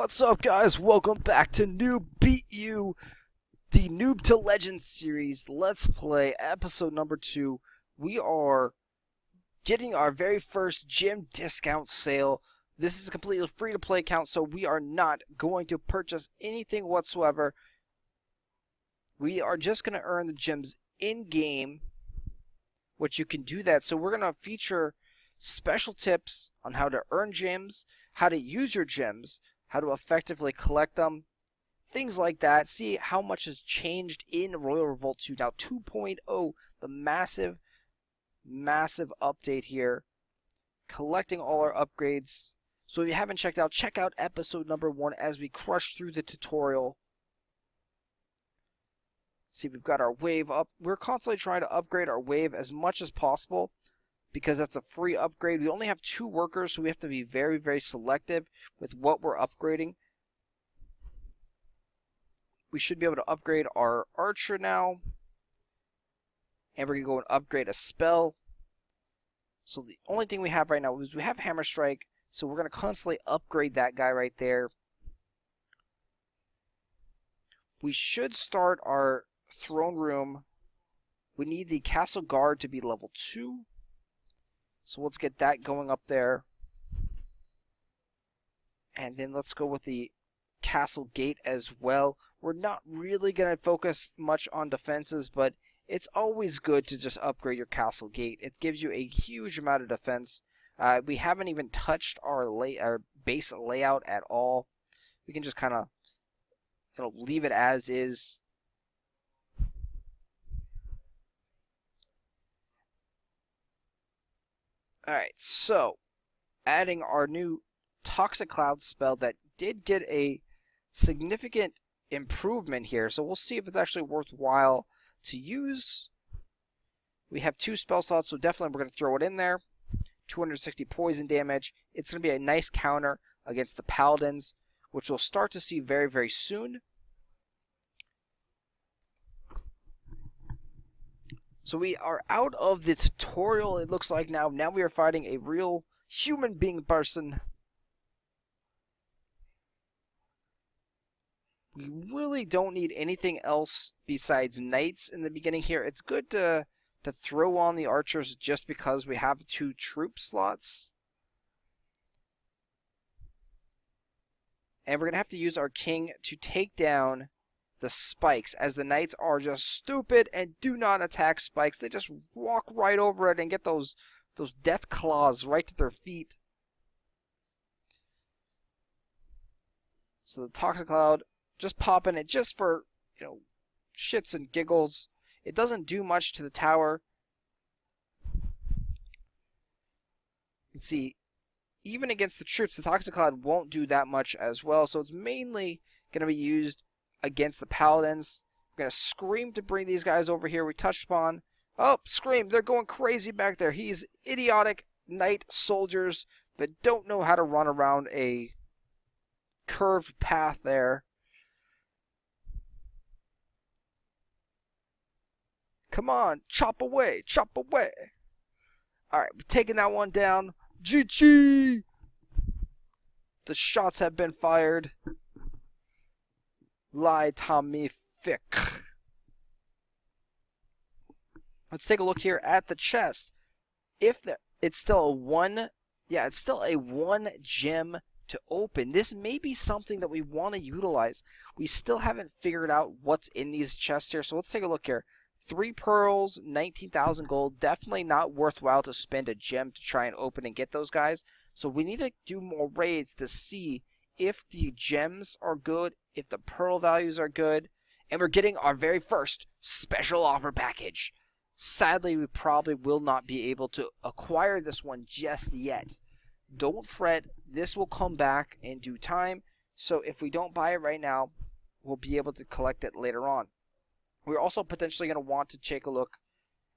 What's up, guys? Welcome back to NewbBeatU, the Noob to Legend series. Let's play episode number 2. We are getting our very first gym discount sale. This is a completely free-to-play account, so we are not going to purchase anything whatsoever. We are just going to earn the gems in-game, which you can do that. So we're going to feature special tips on how to earn gems, how to use your gems, how to effectively collect them, things like that. See how much has changed in Royal Revolt 2. Now 2.0, the massive update here. Collecting all our upgrades. So if you haven't checked out, check out episode number 1 as we crush through the tutorial. See, we've got our wave up. We're constantly trying to upgrade our wave as much as possible, because that's a free upgrade. We only have 2 workers, so we have to be very, very selective with what we're upgrading. We should be able to upgrade our archer now. And we're going to go and upgrade a spell. So the only thing we have right now is we have Hammer Strike, so we're going to constantly upgrade that guy right there. We should start our throne room. We need the castle guard to be level 2. So let's get that going up there. And then let's go with the castle gate as well. We're not really going to focus much on defenses, but it's always good to just upgrade your castle gate. It gives you a huge amount of defense. We haven't even touched our base layout at all. We can just kind of leave it as is. Alright, so adding our new Toxic Cloud spell that did get a significant improvement here, so we'll see if it's actually worthwhile to use. We have 2 spell slots, so definitely we're going to throw it in there. 260 poison damage. It's going to be a nice counter against the paladins, which we'll start to see very, very soon. So we are out of the tutorial, it looks like now. Now we are fighting a real human being person. We really don't need anything else besides knights in the beginning here. It's good to throw on the archers just because we have 2 troop slots. And we're going to have to use our king to take down the spikes, as the knights are just stupid and do not attack spikes. They just walk right over it and get those death claws right to their feet. So the Toxic Cloud, just popping it just for, shits and giggles. It doesn't do much to the tower. You can see, even against the troops, the Toxic Cloud won't do that much as well. So it's mainly going to be used against the paladins. We're going to Scream to bring these guys over here. We touched upon. Oh, Scream. They're going crazy back there. He's idiotic knight soldiers that don't know how to run around a curved path there. Come on. Chop away. Chop away. Alright, we're taking that one down. GG! The shots have been fired. Lie Tommy Fick. Let's take a look here at the chest. It's still a 1 gem to open. This may be something that we want to utilize. We still haven't figured out what's in these chests here, so let's take a look here. 3 pearls, 19,000 gold. Definitely not worthwhile to spend a gem to try and open and get those guys. So we need to do more raids to see if the gems are good, if the pearl values are good, and we're getting our very first special offer package. Sadly, we probably will not be able to acquire this one just yet. Don't fret, this will come back in due time, so if we don't buy it right now, we'll be able to collect it later on. We're also potentially going to want to take a look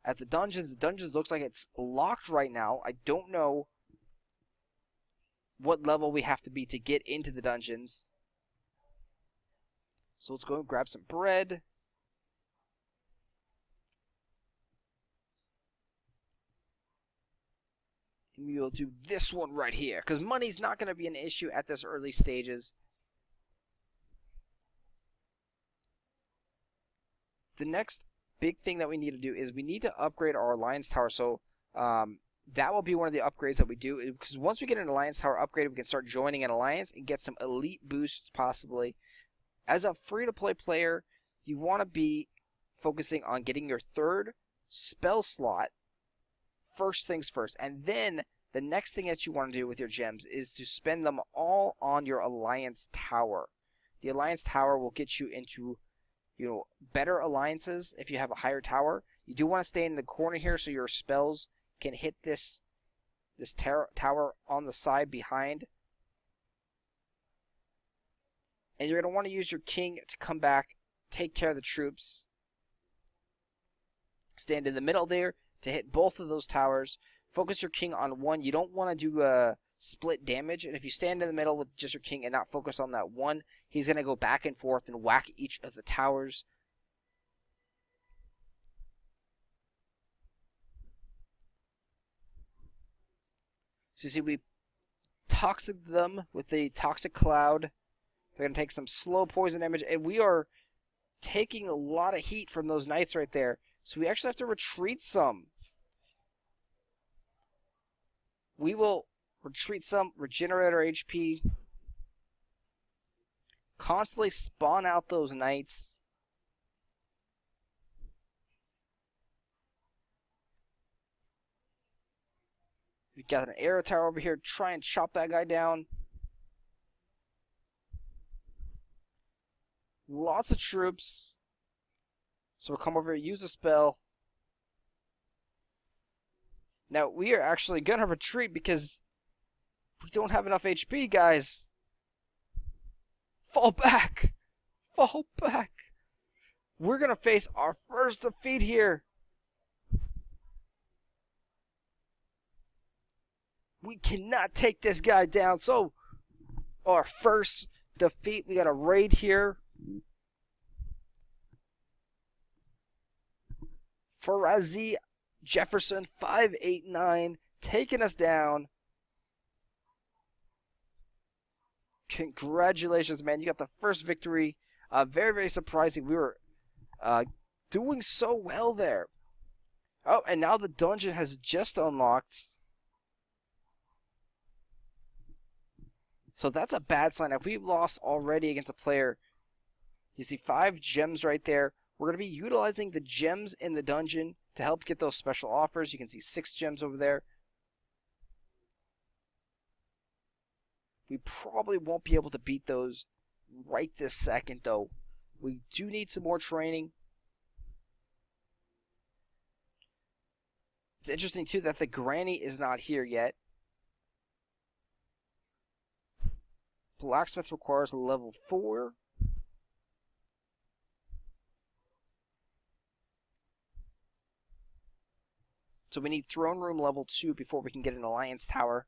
at the dungeons. The dungeons looks like it's locked right now. I don't know what level we have to be to get into the dungeons. So let's go and grab some bread. And we will do this one right here, because money's not going to be an issue at this early stages. the next big thing that we need to do is we need to upgrade our alliance tower. So that will be one of the upgrades that we do, because once we get an alliance tower upgraded, we can start joining an alliance and get some elite boosts possibly. As a free-to-play player, you want to be focusing on getting your 3rd spell slot first things first, and then the next thing that you want to do with your gems is to spend them all on your alliance tower. The alliance tower will get you into, better alliances if you have a higher tower. You do want to stay in the corner here so your spells can hit this tower on the side behind. And you're going to want to use your king to come back, take care of the troops. Stand in the middle there to hit both of those towers. Focus your king on one. You don't want to do split damage. And if you stand in the middle with just your king and not focus on that one, he's going to go back and forth and whack each of the towers. So you see, we toxic them with the toxic cloud. They're going to take some slow poison damage, and we are taking a lot of heat from those knights right there. So we actually have to retreat some. We will retreat some, regenerate our HP, constantly spawn out those knights. We got an arrow tower over here. Try and chop that guy down. Lots of troops. So we'll come over here, use a spell. Now, we are actually going to retreat because we don't have enough HP, guys. Fall back. Fall back. We're going to face our first defeat here. We cannot take this guy down. So, our first defeat, we got a raid here. Farazi Jefferson 589 taking us down. Congratulations, man. You got the first victory. Very, very surprising. We were doing so well there. Oh, and now the dungeon has just unlocked. So that's a bad sign. If we've lost already against a player, you see 5 gems right there. We're going to be utilizing the gems in the dungeon to help get those special offers. You can see 6 gems over there. We probably won't be able to beat those right this second, though. We do need some more training. It's interesting, too, that the granny is not here yet. Blacksmith requires a level 4. So we need throne room level 2 before we can get an alliance tower.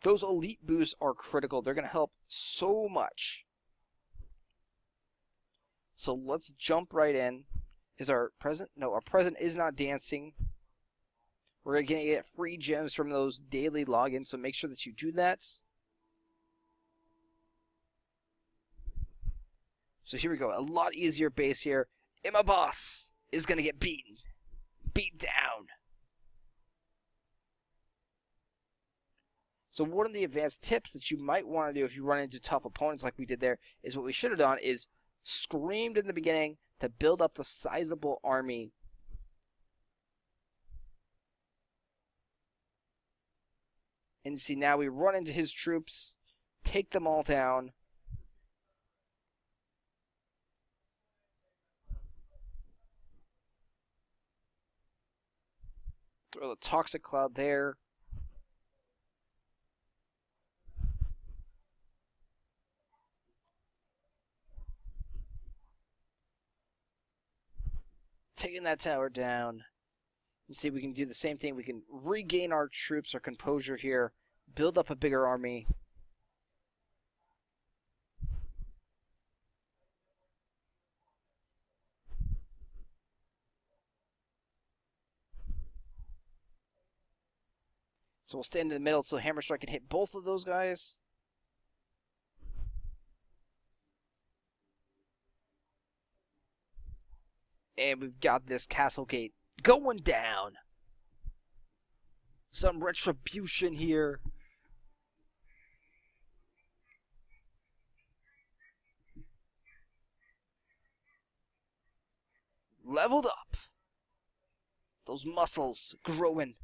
Those elite boosts are critical. They're going to help so much. So let's jump right in. Is our present? No, our present is not dancing. We're going to get free gems from those daily logins, so make sure that you do that. So here we go. A lot easier base here. Emma Boss is going to get beaten. Beat down. So one of the advanced tips that you might want to do if you run into tough opponents like we did there is what we should have done is screamed in the beginning to build up the sizable army. And see, now we run into his troops, take them all down. Throw the toxic cloud there. Taking that tower down. And see, we can do the same thing. We can regain our troops, our composure here, build up a bigger army. So we'll stand in the middle so Hammer Strike can hit both of those guys. And we've got this castle gate going down. Some retribution here. Leveled up. Those muscles growing.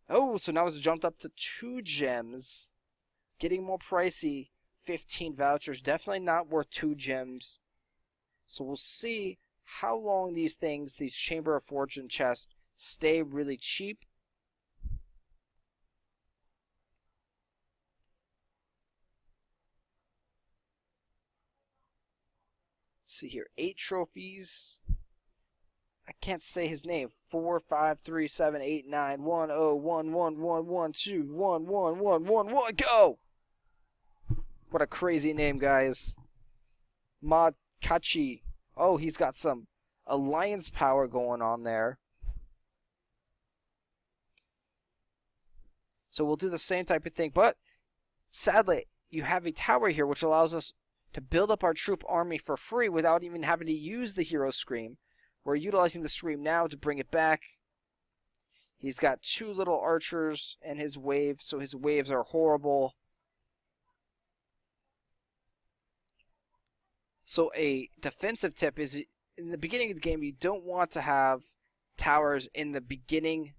Oh, so now it's jumped up to 2 gems. Getting more pricey. 15 vouchers. Definitely not worth 2 gems. So we'll see how long these things, these Chamber of Fortune chests, stay really cheap. Let's see here. 8 trophies. I can't say his name. 4, 5, 3, 7, 8, 9, 1, 0, 1, 1, 1, 1, 2, 1, 1, 1, 1, 1, go! What a crazy name, guys. Makachi. Oh, he's got some alliance power going on there. So we'll do the same type of thing, but sadly, you have a tower here which allows us to build up our troop army for free without even having to use the hero scream. We're utilizing the scream now to bring it back. He's got 2 little archers and his wave, so his waves are horrible. So a defensive tip is, in the beginning of the game, you don't want to have towers in the beginning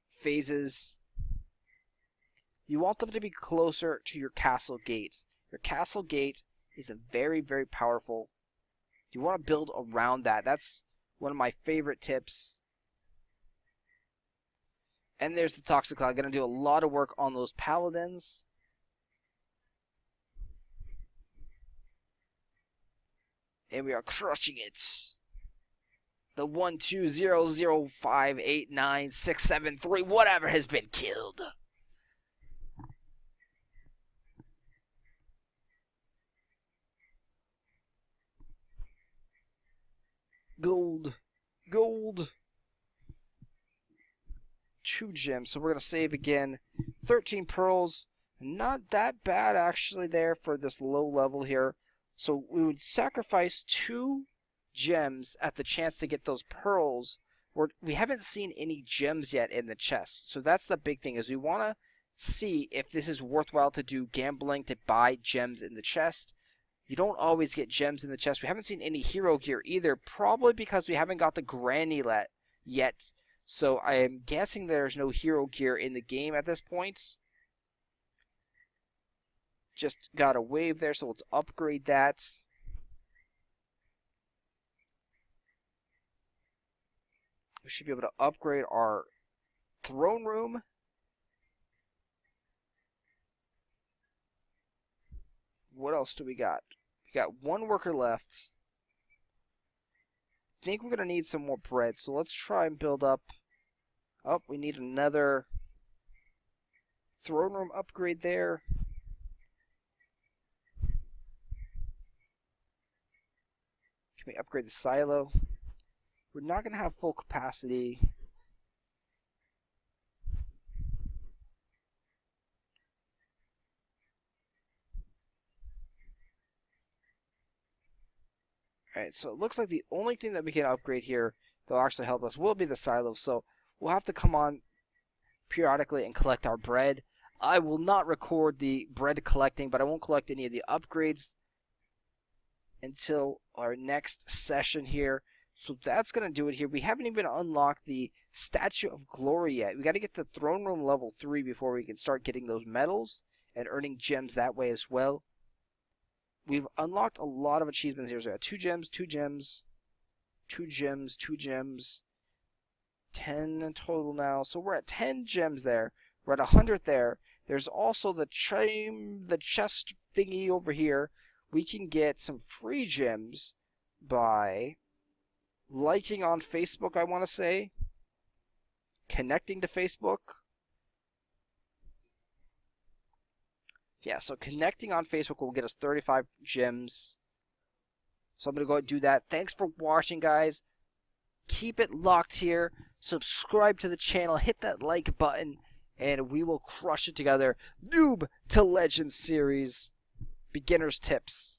phases. You want them to be closer to your castle gates. Your castle gate is a very, very powerful. You want to build around that. That's one of my favorite tips. And there's the Toxic Cloud. Going to do a lot of work on those paladins. And we are crushing it. The 1, 2, 0, 0, 5, 8, 9, 6, 7, 3, whatever has been killed. Gold. Gold. 2 gems. So we're going to save again. 13 pearls. Not that bad, actually, there for this low level here. So we would sacrifice 2 gems at the chance to get those pearls. We haven't seen any gems yet in the chest. So that's the big thing, is we want to see if this is worthwhile to do gambling to buy gems in the chest. You don't always get gems in the chest. We haven't seen any hero gear either, probably because we haven't got the granny yet. So I am guessing there's no hero gear in the game at this point. Just got a wave there, so let's upgrade that. We should be able to upgrade our throne room. What else do we got? We got 1 worker left. I think we're going to need some more bread, so let's try and build up. Oh, we need another throne room upgrade there. Can we upgrade the silo? We're not going to have full capacity. Alright, so it looks like the only thing that we can upgrade here that'll actually help us will be the silo. So we'll have to come on periodically and collect our bread. I will not record the bread collecting, but I won't collect any of the upgrades until our next session here. So that's going to do it here. We haven't even unlocked the Statue of Glory yet. We got to get the throne room level 3 before we can start getting those medals and earning gems that way as well. We've unlocked a lot of achievements here. So we got 2 gems, 2 gems, 2 gems, 2 gems. 10 in total now. So we're at 10 gems there. We're at 100 there. There's also the chest thingy over here. We can get some free gems by liking on Facebook, I want to say. Connecting to Facebook. Yeah, so connecting on Facebook will get us 35 gems. So I'm going to go ahead and do that. Thanks for watching, guys. Keep it locked here. Subscribe to the channel. Hit that like button. And we will crush it together. Noob to Legend series. Beginner's tips.